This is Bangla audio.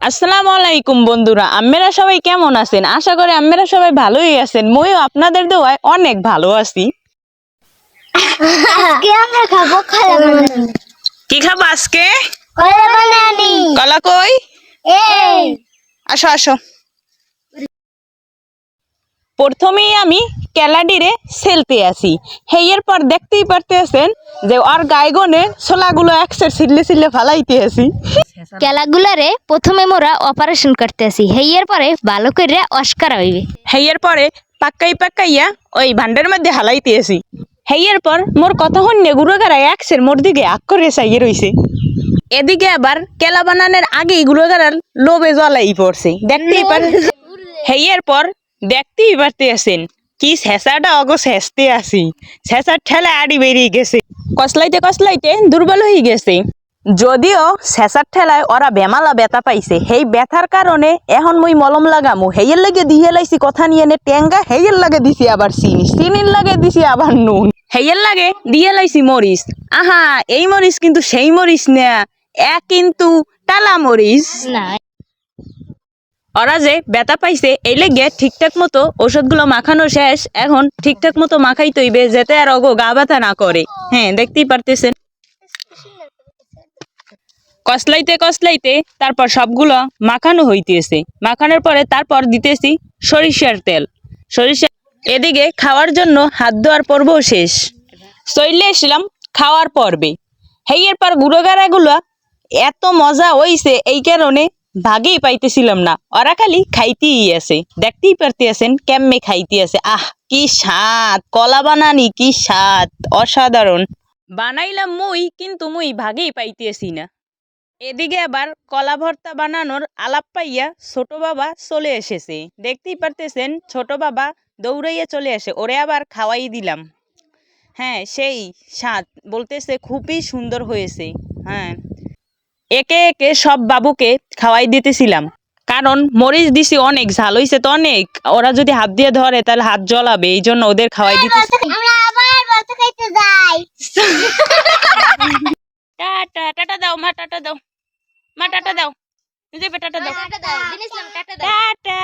আসসালামু আলাইকুম বন্ধুরা, আপনারা সবাই কেমন আছেন? আশা করি আপনারা সবাই ভালোই আছেন। মইও আপনাদের দোয়ায় অনেক ভালো আছি। আজকে আমরা খাবো কলা বানানি। কি খাবো আজকে? কলা বানানি। কলা কই? এই আসো আসো। প্রথমেই আমি কেলাডিরে সেলতে আসি। হেয়ের পর দেখতেই পারতেছেন যে ওর গায়গনে ছোলাগুলো একসের ছিললে ছিললে ফালাইতে আসি। কেলাগুলারে প্রথমে মোরা অপারেশন করতে আসি, হেইয়ের পরে ভালো করে অস্কার হইবে। হেয়ের পরে পাক্কাইয়া ওই ভান্ডার মধ্যে হালাইতে আসি। হেয়ের পর মোর কথা হন্যে গুড়োগারা একসের মোর দিকে আগ করে চাইয়ে রইছে। এদিকে আবার কেলা বানানোর আগেই গুড়োগারার লোভে জ্বলাই পড়ছে। দেখতেই পার হেয়ের পর দেখতেই পারতে আছেন কি শেষাটা অগো শেষতে আসি। শেষার ঠেলা আড়ি বেরিয়ে গেছে, কসলাইতে দুর্বল হয়ে গেছে। যদিও শেষার ঠেলায় ওরা বেমালা ব্যথা পাইছে, সেই ব্যথার কারণে এখন মুই মলম লাগামু। হেয়ের লাগে দিয়ে লাইছি কথা নিয়ে নে টেঙ্গা, হেয়ের লাগে দিছি আবার চিনির লাগে দিছি আবার নুন, হেয়ের লাগে দিয়ে লাইছি মরিচ। আহা, এই মরিচ কিন্তু সেই মরিচ না, কিন্তু টালা মরিচ। না ওরা যে ব্যথা পাইছে এই লেগে ঠিকঠাক মতো ওষুধগুলো মাখানো শেষ। এখন ঠিকঠাক মতো মাখাই তৈবে যাতে আর অগো গা ব্যথা না করে। হ্যাঁ, দেখতেই পারতেছেন। কসলাইতে তারপর সবগুলো মাখানো হইতেছে। মাখানোর পরে তারপর দিতেছি সরিষার তেল। এদিকে খাওয়ার জন্য হাত ধোয়ার পর্ব শেষ, চলে এসলাম খাওয়ার পর্বে। হেয়ের পর গুঁড়োগাড়াগুলো এত মজা হইছে এই কারণে ভাগেই পাইতেছিলাম না। ওরা খালি খাইতেই আছে, দেখতেই পারতে আছেন কেমনে খাইতে আছে। আহ, কি স্বাদ! কলা বানানি কি স্বাদ, অসাধারণ। বানাইলাম মুই, কিন্তু মুই ভাগেই পাইতেছি না। এদিকে আবার কলা ভর্তা বানানোর আলাপ পাইয়া ছোট বাবা চলে এসেছে। দেখতেই পারতেছেন ছোট বাবা দৌড়াইয়া চলে আসে, ওরে আবার খাওয়াই দিলাম। হ্যাঁ, সেই স্বাদ, বলতেছে খুবই সুন্দর হয়েছে। হ্যাঁ, একে একে সব বাবুকে খাওয়াই দিতেছিলাম, কারণ মরিচ দিছি অনেক, ঝাল হইছে তো অনেক। ওরা যদি হাত দিয়ে ধরে তাহলে হাত জ্বলাবে, এই জন্য ওদের খাওয়াই দিতেছি। আমরা আবার বাসা খাইতে যাই। টাটা টাটা দাও মা, টাটা দাও মা, টাটা দাও, টাটা দাও, টাটা দাও, জিনিস নাম টাটা দাও। টাটা।